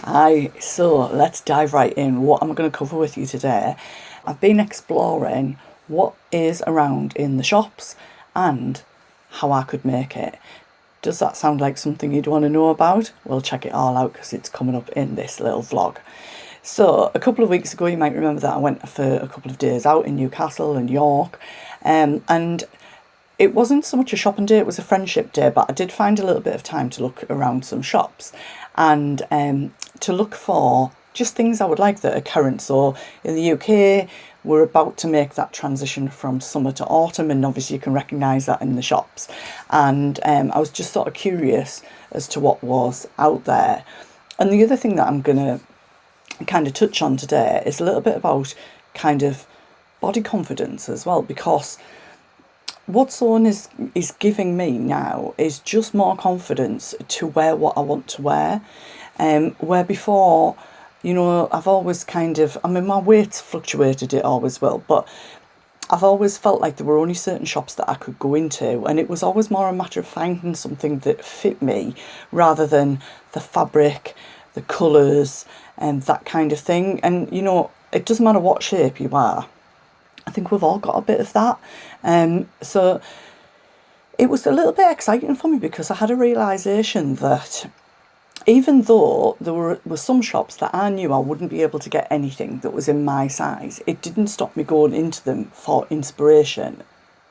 Hi, so let's dive right in. What am I going to cover with you today? I've been exploring what is around in the shops and how I could make it. Does that sound like something you'd want to know about? Well, check it all out because it's coming up in this little vlog. So, a couple of weeks ago, you might remember that I went for a couple of days out in Newcastle and York, and it wasn't so much a shopping day, it was a friendship day, but I did find a little bit of time to look around some shops and to look for just things I would like that are current. So in the UK, we're about to make that transition from summer to autumn, and obviously you can recognise that in the shops. And I was just sort of curious as to what was out there. And the other thing that I'm going to kind of touch on today is a little bit about kind of body confidence as well, because what Sawn is giving me now is just more confidence to wear what I want to wear. Where before, I've always my weight's fluctuated, it always will, but I've always felt like there were only certain shops that I could go into, and it was always more a matter of finding something that fit me rather than the fabric, the colours, and that kind of thing. And, it doesn't matter what shape you are. I think we've all got a bit of that. So it was a little bit exciting for me because I had a realisation that even though there were some shops that I knew I wouldn't be able to get anything that was in my size, it didn't stop me going into them for inspiration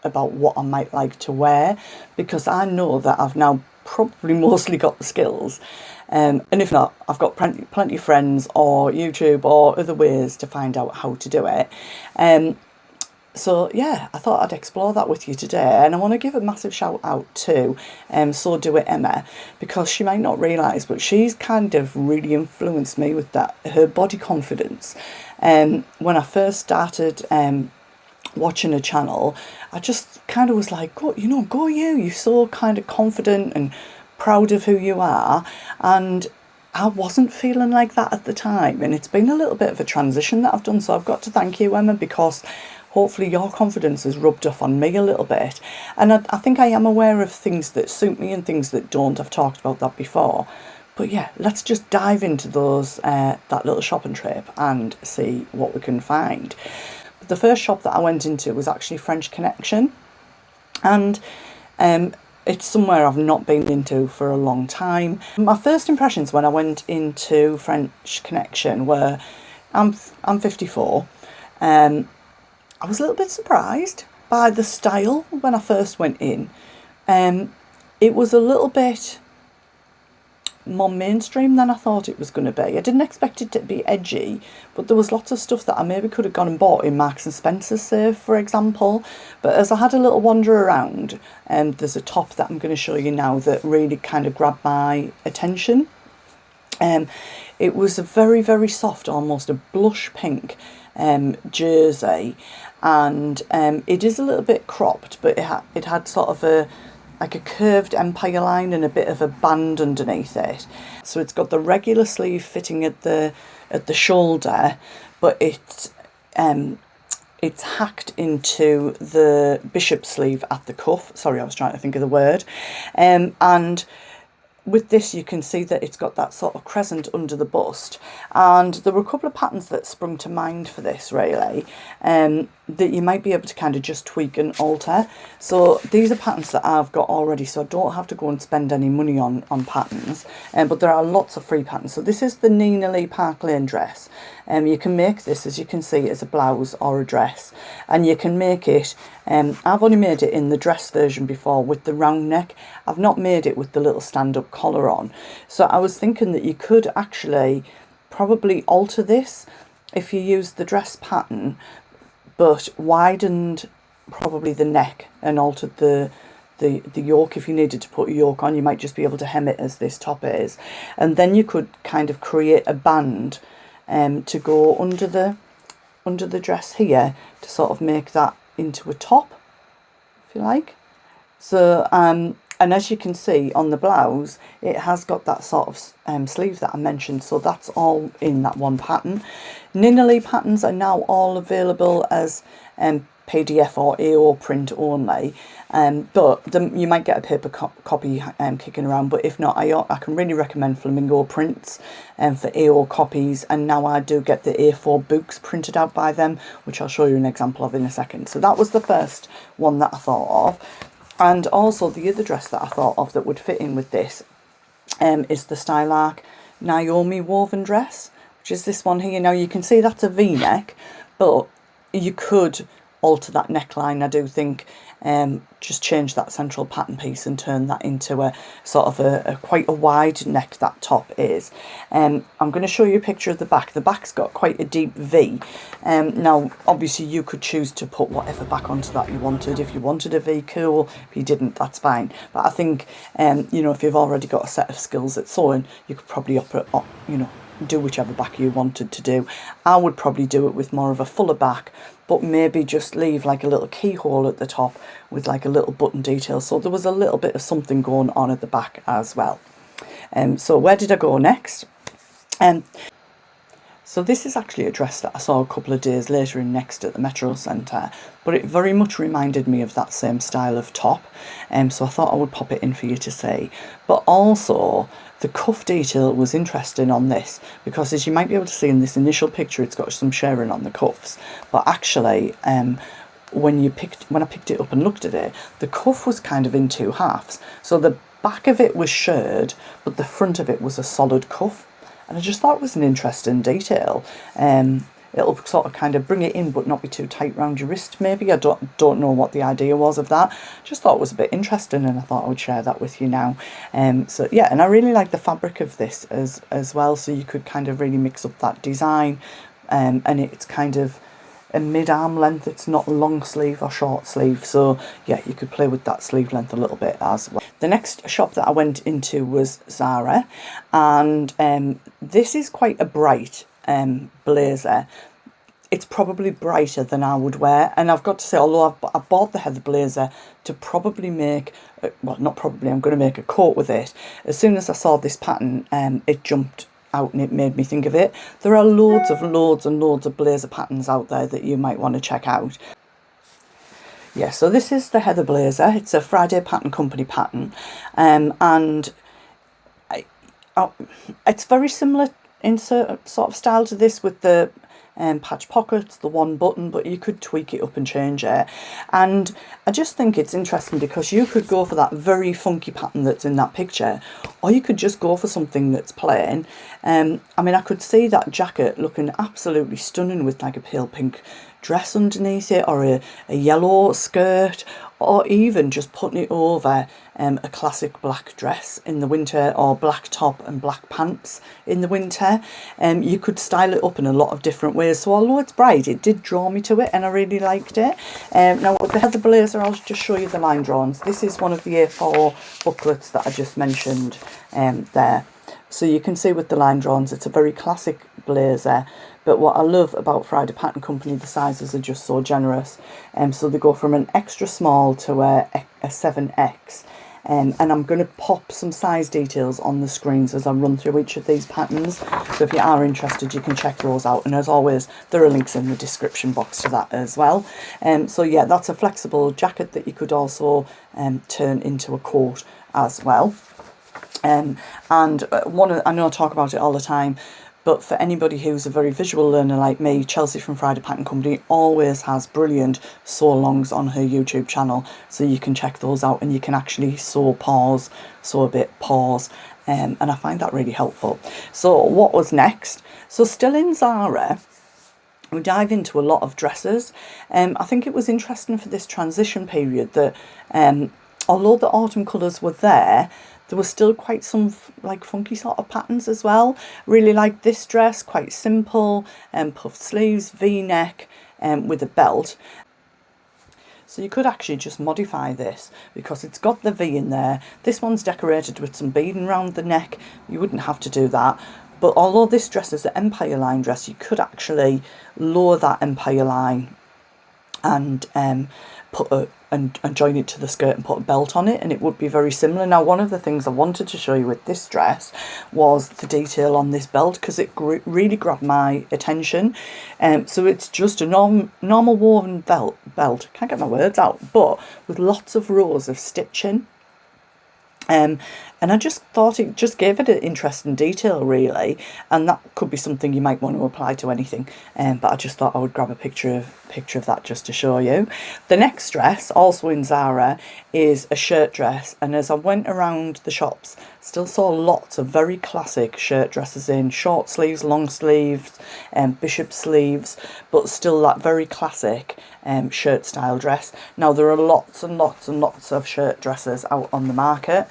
about what I might like to wear, because I know that I've now probably mostly got the skills. And if not, I've got plenty of friends or YouTube or other ways to find out how to do it. So yeah, I thought I'd explore that with you today, and I want to give a massive shout out to So Do It Emma, because she might not realise, but she's kind of really influenced me with that, her body confidence. When I first started watching a channel, I just kind of was like, go you, you're so kind of confident and proud of who you are, and I wasn't feeling like that at the time, and it's been a little bit of a transition that I've done, so I've got to thank you, Emma, because hopefully your confidence has rubbed off on me a little bit. And I think I am aware of things that suit me and things that don't. I've talked about that before. But yeah, let's just dive into those that little shopping trip and see what we can find. But the first shop that I went into was actually French Connection. And it's somewhere I've not been into for a long time. My first impressions when I went into French Connection were, I'm 54. I was a little bit surprised by the style when I first went in. It was a little bit more mainstream than I thought it was going to be. I didn't expect it to be edgy, but there was lots of stuff that I maybe could have gone and bought in Marks and Spencer's, say, for example. But as I had a little wander around, there's a top that I'm going to show you now that really kind of grabbed my attention. It was a very, very soft, almost a blush pink jersey, and it is a little bit cropped, but it had sort of a curved empire line and a bit of a band underneath it. So it's got the regular sleeve fitting at the shoulder, but it's hacked into the bishop sleeve at the cuff. Sorry, I was trying to think of the word. And with this, you can see that it's got that sort of crescent under the bust, and there were a couple of patterns that sprung to mind for this, really, that you might be able to kind of just tweak and alter. So these are patterns that I've got already, so I don't have to go and spend any money on patterns, but there are lots of free patterns. So this is the Nina Lee Park Lane dress. You can make this, as you can see, as a blouse or a dress, and you can make it, I've only made it in the dress version before with the round neck. I've not made it with the little stand-up collar on. So I was thinking that you could actually probably alter this if you use the dress pattern, but widened probably the neck and altered the yoke. If you needed to put a yoke on, you might just be able to hem it as this top is, and then you could kind of create a band to go under the dress here to sort of make that into a top, if you like. So and as you can see on the blouse, it has got that sort of sleeve that I mentioned, so that's all in that one pattern. Nina Lee patterns are now all available as PDF or AO print only, but you might get a paper copy kicking around, but if not, I can really recommend Flamingo Prints for AO copies, and now I do get the A4 books printed out by them, which I'll show you an example of in a second. So that was the first one that I thought of. And also the other dress that I thought of that would fit in with this is the Stylark Naomi woven dress, which is this one here. Now you can see that's a V-neck, but you could alter that neckline, I do think. Just change that central pattern piece and turn that into a sort of a quite a wide neck that top is. I'm going to show you a picture of the back. The back's got quite a deep V. Now obviously you could choose to put whatever back onto that you wanted. If you wanted a V, cool. If you didn't, that's fine. But I think you know, if you've already got a set of skills at sewing, you could probably do whichever back you wanted to do. I would probably do it with more of a fuller back, but maybe just leave like a little keyhole at the top with like a little button detail, so there was a little bit of something going on at the back as well. So where did I go next? So this is actually a dress that I saw a couple of days later in Next at the Metro Centre, but it very much reminded me of that same style of top, so I thought I would pop it in for you to see. But also the cuff detail was interesting on this, because as you might be able to see in this initial picture, it's got some shirring on the cuffs, but actually when I picked it up and looked at it, the cuff was kind of in two halves. So the back of it was shirred, but the front of it was a solid cuff. And I just thought it was an interesting detail. It'll sort of kind of bring it in but not be too tight round your wrist maybe. I don't know what the idea was of that. Just thought it was a bit interesting, and I thought I would share that with you now. So yeah, and I really like the fabric of this as well, so you could kind of really mix up that design. And it's kind of a mid-arm length, it's not long sleeve or short sleeve, so yeah, you could play with that sleeve length a little bit as well. The next shop that I went into was Zara, and this is quite a bright blazer. It's probably brighter than I would wear, and I've got to say, although I bought the heather blazer to probably make, well, not probably, I'm going to make a coat with it. As soon as I saw this pattern, it jumped out and it made me think of it. There are loads and loads of blazer patterns out there that you might want to check out. Yeah, so this is the heather blazer. It's a Friday Pattern Company pattern, and it's very similar in sort of style to this, with the patch pockets, the one button, but you could tweak it up and change it. And I just think it's interesting because you could go for that very funky pattern that's in that picture, or you could just go for something that's plain. I mean, I could see that jacket looking absolutely stunning with like a pale pink dress underneath it, or a yellow skirt, or even just putting it over a classic black dress in the winter, or black top and black pants in the winter. You could style it up in a lot of different ways. So although it's bright, it did draw me to it and I really liked it. Now with the heather blazer, I'll just show you the line drawings. This is one of the A4 booklets that I just mentioned there. So you can see with the line drawings, it's a very classic blazer. But what I love about Friday Pattern Company, the sizes are just so generous. So they go from an extra small to a 7X. And I'm going to pop some size details on the screens as I run through each of these patterns. So if you are interested, you can check those out. And as always, there are links in the description box to that as well. So yeah, that's a flexible jacket that you could also turn into a coat as well. I know I talk about it all the time, but for anybody who's a very visual learner like me, Chelsea from Friday Pattern Company always has brilliant sew-alongs on her YouTube channel, so you can check those out and you can actually sew a bit, pause, and I find that really helpful. So what was next? So still in Zara, we dive into a lot of dresses. I think it was interesting for this transition period that although the autumn colours were there was still quite some like funky sort of patterns as well. Really like this dress, quite simple, puffed sleeves, V-neck, with a belt. So you could actually just modify this because it's got the V in there. This one's decorated with some beading around the neck. You wouldn't have to do that. But although this dress is an empire line dress, you could actually lower that empire line and put a and join it to the skirt and put a belt on it, and it would be very similar. Now, one of the things I wanted to show you with this dress was the detail on this belt, because it really grabbed my attention. So it's just a normal woven belt, can't get my words out, but with lots of rows of stitching. And I just thought it just gave it an interesting detail, really, and that could be something you might want to apply to anything. But I just thought I would grab a picture of that just to show you. The next dress, also in Zara, is a shirt dress, and as I went around the shops, still saw lots of very classic shirt dresses in short sleeves, long sleeves, bishop sleeves, but still that very classic shirt style dress. Now, there are lots and lots and lots of shirt dresses out on the market.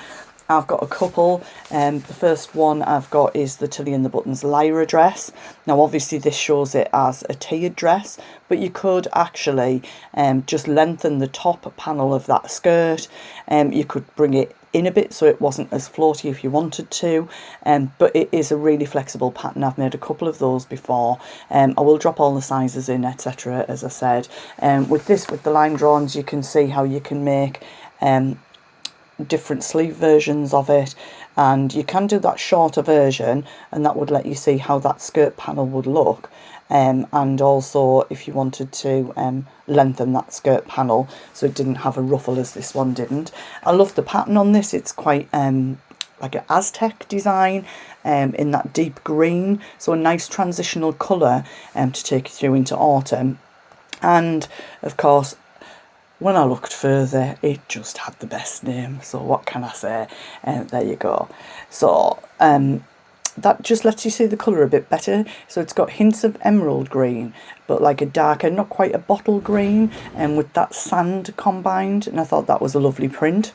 I've got a couple. The first one I've got is the Tilly and the Buttons Lyra dress. Now, obviously this shows it as a tiered dress, but you could actually just lengthen the top panel of that skirt. You could bring it in a bit so it wasn't as floaty if you wanted to, but it is a really flexible pattern. I've made a couple of those before. I will drop all the sizes in, etc., as I said. With the line drawings, you can see how you can make different sleeve versions of it, and you can do that shorter version, and that would let you see how that skirt panel would look. And also if you wanted to lengthen that skirt panel so it didn't have a ruffle as this one didn't. I love the pattern on this. It's quite like an Aztec design in that deep green, so a nice transitional colour to take you through into autumn. And of course, when I looked further, it just had the best name, so what can I say? There you go. So that just lets you see the colour a bit better. So it's got hints of emerald green, but like a darker, not quite a bottle green, and with that sand combined, and I thought that was a lovely print.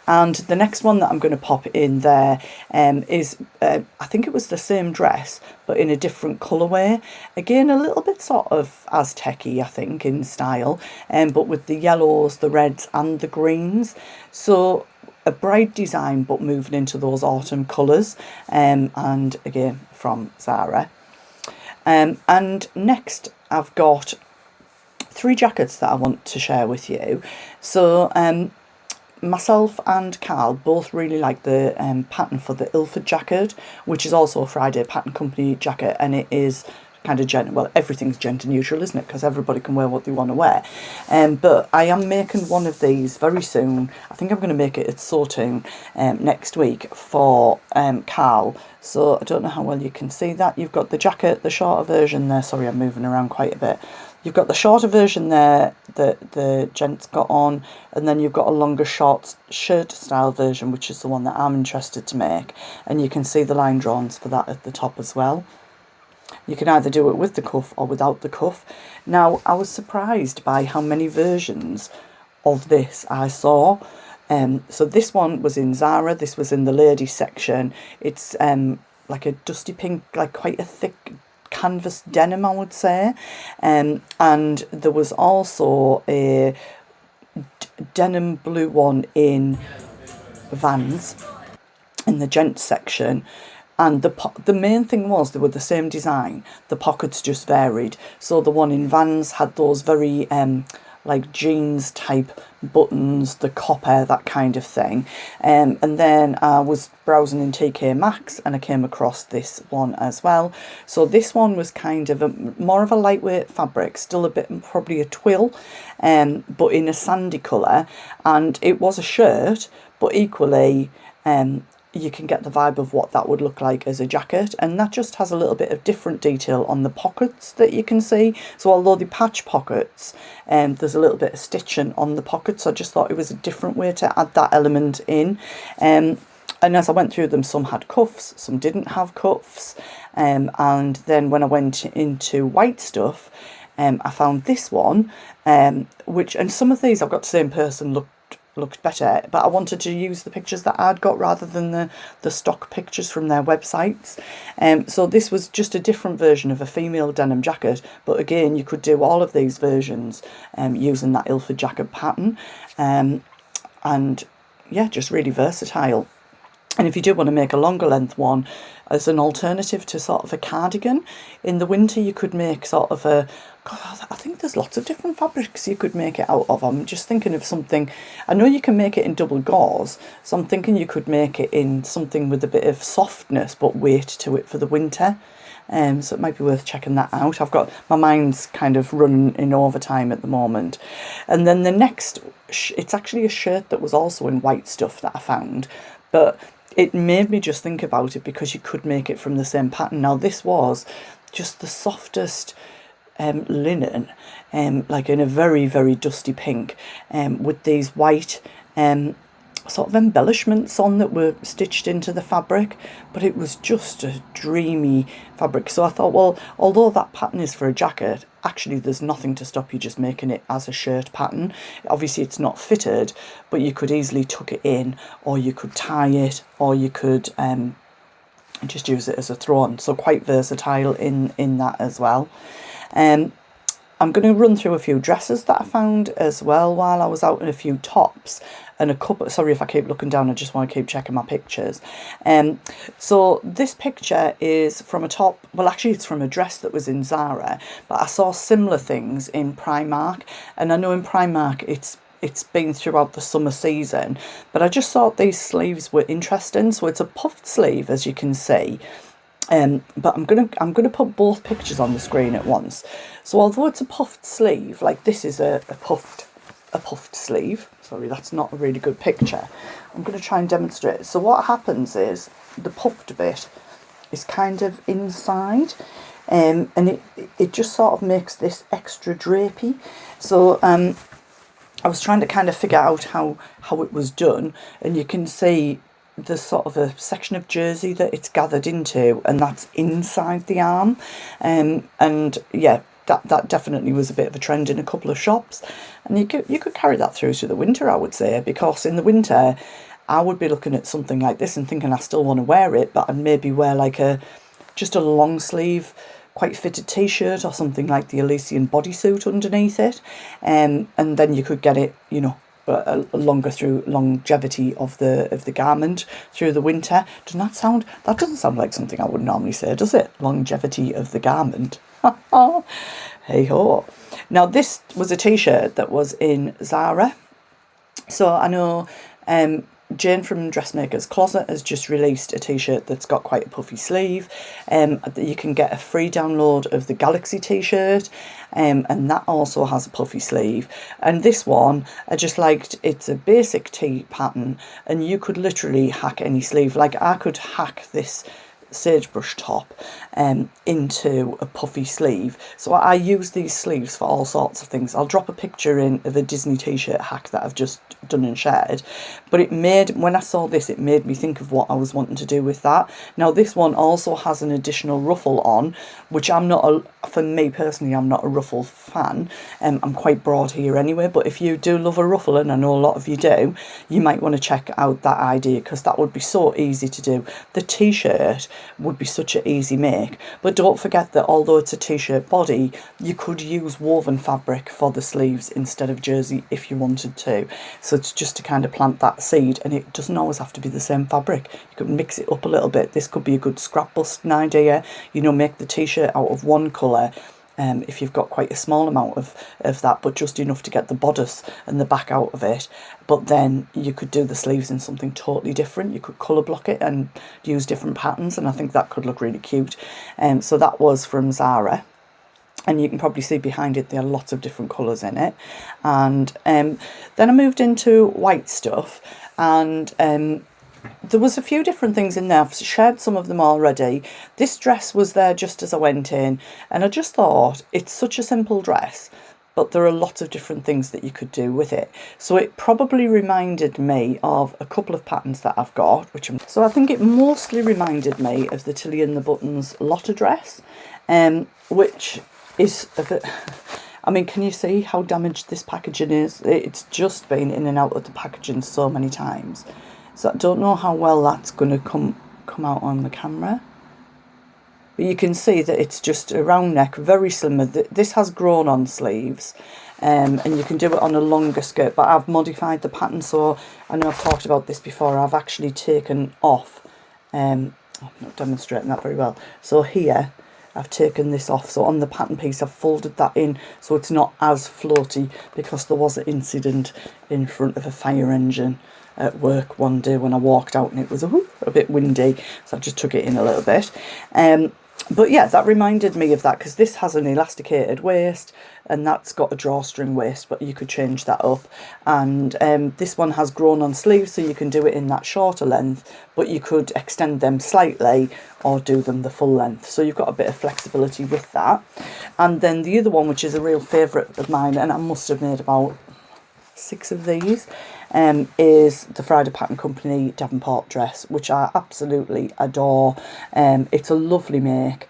And the next one that I'm going to pop in there is, I think it was the same dress, but in a different colourway. Again, a little bit sort of Aztec-y, I think, in style, but with the yellows, the reds and the greens. So a bright design, but moving into those autumn colours, and again, from Zara. And next, I've got 3 jackets that I want to share with you. So, myself and Carl both really like the pattern for the Ilford Jacket, which is also a Friday Pattern Company jacket, and it is kind of gender, well, everything's gender neutral, isn't it, because everybody can wear what they want to wear. But I am making one of these very soon. I think I'm going to make it at Sawtune next week for Carl. So I don't know how well you can see that. You've got the jacket, the shorter version there. Sorry, I'm moving around quite a bit. You've got the shorter version there that the gent's got on, and then you've got a longer short shirt style version, which is the one that I'm interested to make. And you can see the line drawings for that at the top as well. You can either do it with the cuff or without the cuff. Now, I was surprised by how many versions of this I saw. So this one was in Zara. This was in the ladies section. It's like a dusty pink, like quite a thick canvas denim, I would say. And there was also a denim blue one in Vans in the gents section. And the main thing was they were the same design. The pockets just varied. So the one in Vans had those very like jeans type buttons, the copper, that kind of thing. And then I was browsing in TK Maxx and I came across this one as well. So this one was kind of more of a lightweight fabric, still a bit, probably a twill, but in a sandy colour. And it was a shirt, but equally you can get the vibe of what that would look like as a jacket, and that just has a little bit of different detail on the pockets that you can see. So although the patch pockets, there's a little bit of stitching on the pockets, so I just thought it was a different way to add that element in. And as I went through them, some had cuffs, some didn't have cuffs, and then when I went into white stuff, I found this one, which, and some of these I've got to say in person looked better, but I wanted to use the pictures that I'd got rather than the stock pictures from their websites. So this was just a different version of a female denim jacket, but again, you could do all of these versions using that Ilford Jacket pattern, and yeah, just really versatile. And if you do want to make a longer length one as an alternative to sort of a cardigan, in the winter you could make sort of a, God, I think there's lots of different fabrics you could make it out of. I'm just thinking of something, I know you can make it in double gauze, so I'm thinking you could make it in something with a bit of softness but weight to it for the winter. So it might be worth checking that out. I've got, my mind's kind of running in overtime at the moment. And then the next, it's actually a shirt that was also in white stuff that I found, but it made me just think about it because you could make it from the same pattern. Now this was just the softest linen, like in a very, very dusty pink, with these white sort of embellishments on that were stitched into the fabric, but it was just a dreamy fabric. So I thought, well, although that pattern is for a jacket, actually there's nothing to stop you just making it as a shirt pattern. Obviously it's not fitted, but you could easily tuck it in, or you could tie it, or you could just use it as a throw-on. So quite versatile in that as well. I'm going to run through a few dresses that I found as well while I was out, and a few tops and a couple. Sorry if I keep looking down, I just want to keep checking my pictures. So this picture is from a top, well actually it's from a dress that was in Zara, but I saw similar things in Primark, and I know in Primark it's been throughout the summer season, but I just thought these sleeves were interesting. So it's a puffed sleeve, as you can see. But I'm gonna put both pictures on the screen at once. So although it's a puffed sleeve, like this is a puffed sleeve. Sorry, that's not a really good picture. I'm gonna try and demonstrate. So what happens is the puffed bit is kind of inside, and it just sort of makes this extra drapey. So I was trying to kind of figure out how it was done, and you can see there's sort of a section of jersey that it's gathered into, and that's inside the arm. And yeah, that definitely was a bit of a trend in a couple of shops, and you could carry that through to the winter, I would say, because in the winter I would be looking at something like this and thinking I still want to wear it, but I'd maybe wear like just a long sleeve quite fitted t-shirt or something like the Elysian bodysuit underneath it, and then you could get it, you know, a longer through longevity of the garment through the winter. That doesn't sound like something I would normally say, does it? Longevity of the garment. Hey ho. Now this was a t-shirt that was in Zara. So I know Jane from Dressmaker's Closet has just released a t-shirt that's got quite a puffy sleeve. You can get a free download of the Galaxy t-shirt, and that also has a puffy sleeve. And this one, I just liked, it's a basic tee pattern, and you could literally hack any sleeve. Like I could hack this sagebrush top into a puffy sleeve. So I use these sleeves for all sorts of things. I'll drop a picture in of a Disney t-shirt hack that I've just done and shared, but when I saw this, it made me think of what I was wanting to do with that. Now this one also has an additional ruffle on, which for me personally, I'm not a ruffle fan. I'm quite broad here anyway, but if you do love a ruffle, and I know a lot of you do, you might want to check out that idea, because that would be so easy to do. The t-shirt would be such an easy make, but don't forget that although it's a t-shirt body, you could use woven fabric for the sleeves instead of jersey if you wanted to. So it's just to kind of plant that seed, and it doesn't always have to be the same fabric. You could mix it up a little bit. This could be a good scrap busting idea, you know, make the t-shirt out of one colour, if you've got quite a small amount of that, but just enough to get the bodice and the back out of it. But then you could do the sleeves in something totally different. You could colour block it and use different patterns, and I think that could look really cute. So that was from Zara, and you can probably see behind it there are lots of different colours in it. And then I moved into white stuff, and there was a few different things in there. I've shared some of them already. This dress was there just as I went in, and I just thought, it's such a simple dress, but there are lots of different things that you could do with it. So it probably reminded me of a couple of patterns that I've got, so I think it mostly reminded me of the Tilly and the Buttons Lotta Dress, which is a bit, I mean, can you see how damaged this packaging is? It's just been in and out of the packaging so many times. So I don't know how well that's going to come out on the camera. But you can see that it's just a round neck, very slim. This has grown on sleeves. and you can do it on a longer skirt, but I've modified the pattern. So I know I've talked about this before, I've actually taken off, I'm not demonstrating that very well, so here I've taken this off, so on the pattern piece I've folded that in so it's not as floaty, because there was an incident in front of a fire engine at work one day when I walked out and it was a bit windy, so I just took it in a little bit. But yeah, that reminded me of that, because this has an elasticated waist and that's got a drawstring waist, but you could change that up. And this one has grown on sleeves, so you can do it in that shorter length, but you could extend them slightly or do them the full length. So you've got a bit of flexibility with that. And then the other one, which is a real favourite of mine, and I must have made about 6 of these, is the Friday Pattern Company Davenport dress, which I absolutely adore. It's a lovely make.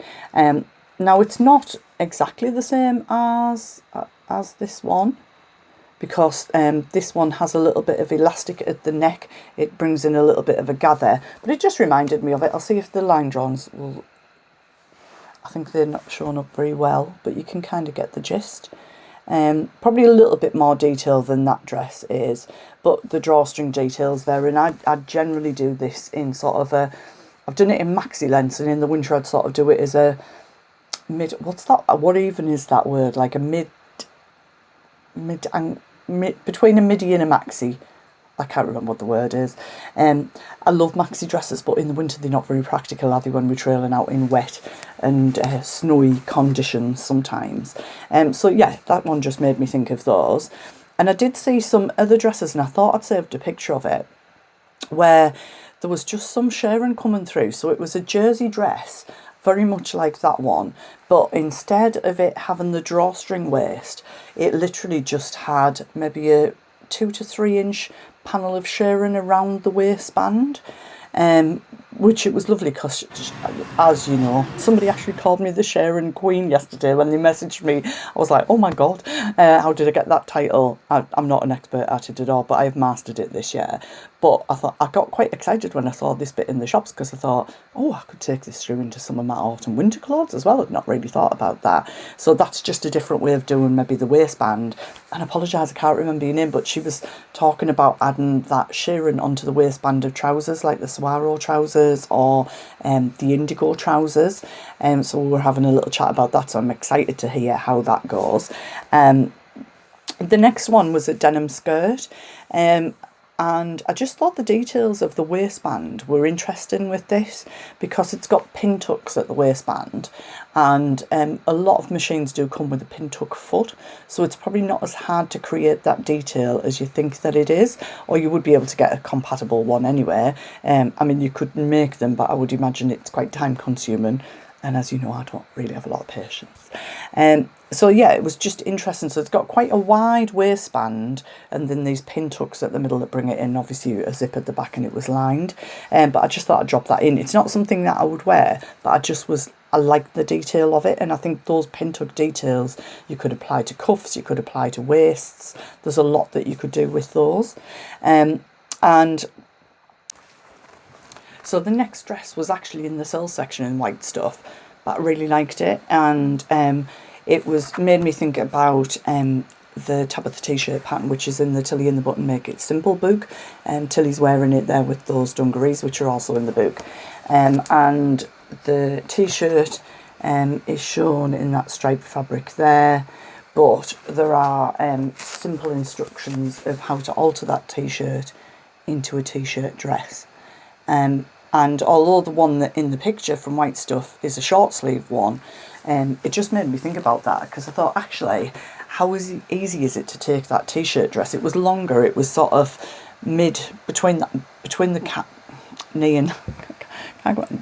Now it's not exactly the same as this one, because this one has a little bit of elastic at the neck. It brings in a little bit of a gather, but it just reminded me of it. I'll see if the line drawings will, I think they're not showing up very well, but you can kind of get the gist. Probably a little bit more detail than that dress is, but the drawstring details there, and I generally do this in sort of a, I've done it in maxi lengths, and in the winter I'd sort of do it as a mid, what's that, what even is that word, like a mid between a midi and a maxi. I can't remember what the word is. I love maxi dresses, but in the winter they're not very practical, are they, when we're trailing out in wet and snowy conditions sometimes. So yeah, that one just made me think of those. And I did see some other dresses, and I thought I'd saved a picture of it, where there was just some shirring coming through. So it was a jersey dress, very much like that one, but instead of it having the drawstring waist, it literally just had maybe a 2 to 3 inch panel of shirring around the waistband, which it was lovely, because, as you know, somebody actually called me the Shirring Queen yesterday when they messaged me. I was like, oh my god, how did I get that title? I'm not an expert at it at all, but I have mastered it this year. But I thought, I got quite excited when I saw this bit in the shops, because I thought, oh, I could take this through into some of my autumn winter clothes as well. I'd not really thought about that. So that's just a different way of doing maybe the waistband. And I apologise, I can't remember your name, but she was talking about adding that shirring onto the waistband of trousers, like the Saguaro trousers or the indigo trousers. So we were having a little chat about that, so I'm excited to hear how that goes. The next one was a denim skirt. And I just thought the details of the waistband were interesting with this, because it's got pin tucks at the waistband, and a lot of machines do come with a pin tuck foot, so it's probably not as hard to create that detail as you think that it is, or you would be able to get a compatible one anyway. I mean, you could make them, but I would imagine it's quite time consuming, and as you know, I don't really have a lot of patience. So yeah, it was just interesting. So it's got quite a wide waistband, and then these pin tucks at the middle that bring it in, obviously a zip at the back, and it was lined. But I just thought I'd drop that in. It's not something that I would wear, but I liked the detail of it, and I think those pin tuck details you could apply to cuffs, you could apply to waists. There's a lot that you could do with those. And so the next dress was actually in the sales section in white stuff, but I really liked it, and it made me think about the Tabitha t-shirt pattern, which is in the Tilly in the Button Make It Simple book, and Tilly's wearing it there with those dungarees, which are also in the book. And the t-shirt is shown in that striped fabric there, but there are simple instructions of how to alter that t-shirt into a t-shirt dress. And although the one that in the picture from White Stuff is a short sleeve one, it just made me think about that, because I thought, actually, how easy is it to take that t-shirt dress? It was longer. It was sort of between the knee and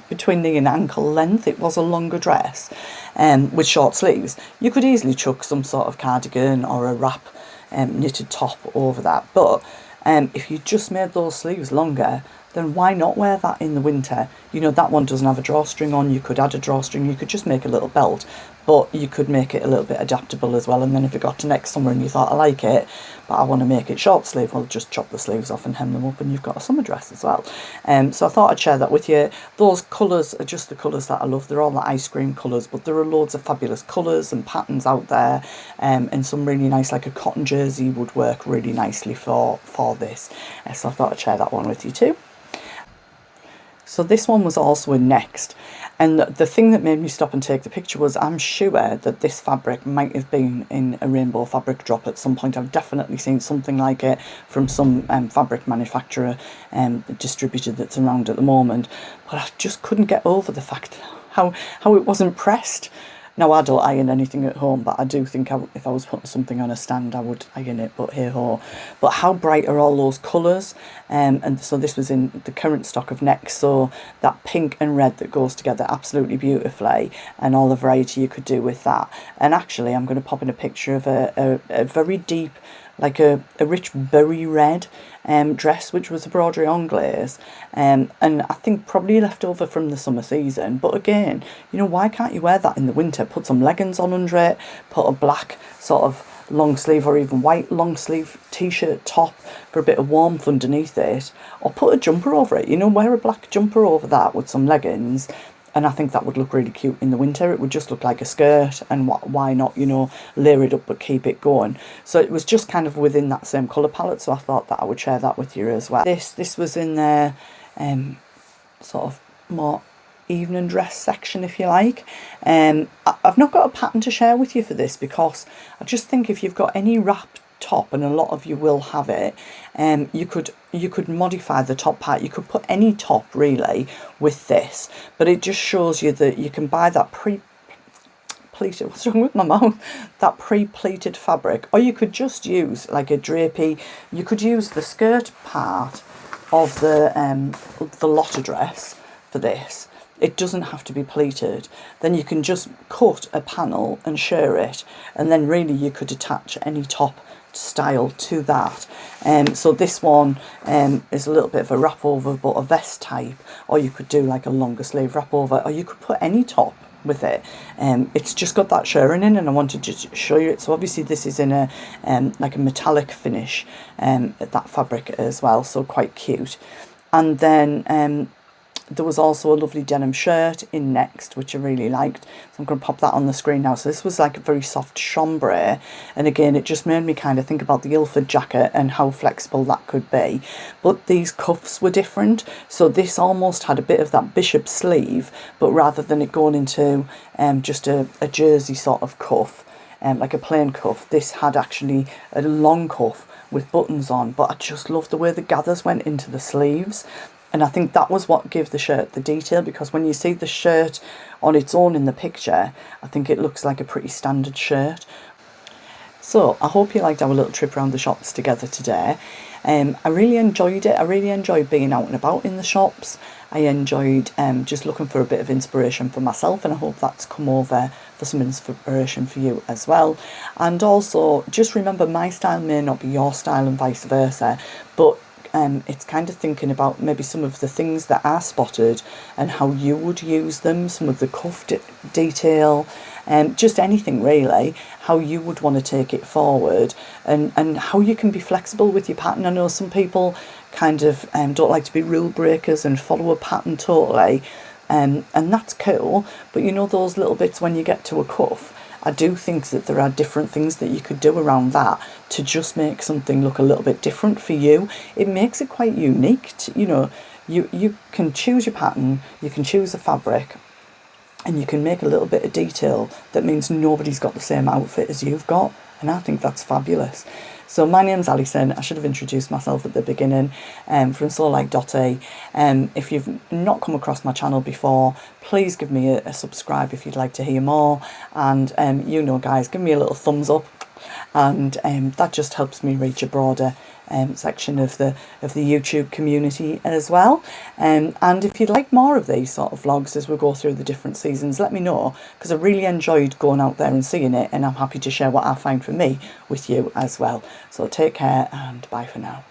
between knee and ankle length. It was a longer dress, with short sleeves. You could easily chuck some sort of cardigan or a wrap knitted top over that. But if you just made those sleeves longer, then why not wear that in the winter? You know, that one doesn't have a drawstring on. You could add a drawstring. You could just make a little belt. but you could make it a little bit adaptable as well. And then if it got to next summer and you thought, I like it, but I want to make it short sleeve, well, just chop the sleeves off and hem them up and you've got a summer dress as well. So I thought I'd share that with you. Those colours are just the colours that I love. They're all the ice cream colours, but there are loads of fabulous colours and patterns out there, and some really nice, like a cotton jersey would work really nicely for this. So I thought I'd share that one with you too. So this one was also in Next, and the thing that made me stop and take the picture was I'm sure that this fabric might have been in a rainbow fabric drop at some point. I've definitely seen something like it from some fabric manufacturer distributor that's around at the moment, but I just couldn't get over the fact how it wasn't pressed. Now, I don't iron anything at home, but I do think if I was putting something on a stand, I would iron it, but hey ho. But how bright are all those colours? And so this was in the current stock of Next, so that pink and red that goes together absolutely beautifully, and all the variety you could do with that. And actually, I'm going to pop in a picture of a very deep, like a rich berry red dress, which was a broderie anglaise, and I think probably left over from the summer season. But again, you know, why can't you wear that in the winter? Put some leggings on under it, put a black sort of long sleeve or even white long sleeve t-shirt top for a bit of warmth underneath it, or put a jumper over it, you know, wear a black jumper over that with some leggings. And I think that would look really cute in the winter. It would just look like a skirt, and why not, you know, layer it up but keep it going. So it was just kind of within that same colour palette, so I thought that I would share that with you as well. This was in their sort of more evening dress section, if you like. I've not got a pattern to share with you for this, because I just think if you've got any wrap top, and a lot of you will have it, you could modify the top part. You could put any top really with this, but it just shows you that you can buy that pre-pleated, what's wrong with my mouth, that pre-pleated fabric, or you could just use like a drapey. You could use the skirt part of the Lotta Dress for this. It doesn't have to be pleated. Then you can just cut a panel and share it, and then really you could attach any top style to that. So this one is a little bit of a wrap over, but a vest type, or you could do like a longer sleeve wrap over, or you could put any top with it. It's just got that shirring in, and I wanted to show you it. So obviously this is in a like a metallic finish, that fabric as well, so quite cute. And then there was also a lovely denim shirt in Next, which I really liked. So I'm going to pop that on the screen now. So this was like a very soft chambray. And again, it just made me kind of think about the Ilford jacket and how flexible that could be. But these cuffs were different. So this almost had a bit of that bishop sleeve, but rather than it going into just a jersey sort of cuff, like a plain cuff, this had actually a long cuff with buttons on. But I just loved the way the gathers went into the sleeves. And I think that was what gave the shirt the detail, because when you see the shirt on its own in the picture, I think it looks like a pretty standard shirt. So I hope you liked our little trip around the shops together today. I really enjoyed it. I really enjoyed being out and about in the shops. I enjoyed just looking for a bit of inspiration for myself, and I hope that's come over for some inspiration for you as well. And also, just remember, my style may not be your style and vice versa, but it's kind of thinking about maybe some of the things that I spotted and how you would use them, some of the cuff detail, just anything really, how you would want to take it forward, and how you can be flexible with your pattern. I know some people kind of don't like to be rule breakers and follow a pattern totally, and that's cool, but you know those little bits when you get to a cuff, I do think that there are different things that you could do around that to just make something look a little bit different for you. It makes it quite unique. You know, you can choose your pattern, you can choose the fabric, and you can make a little bit of detail that means nobody's got the same outfit as you've got. And I think that's fabulous. So my name's Elysian. I should have introduced myself at the beginning, from So Like Dotty. If you've not come across my channel before, please give me a subscribe if you'd like to hear more. And you know, guys, give me a little thumbs up, and that just helps me reach a broader section of the YouTube community as well. And if you'd like more of these sort of vlogs as we go through the different seasons, let me know, because I really enjoyed going out there and seeing it, and I'm happy to share what I find for me with you as well. So take care, and bye for now.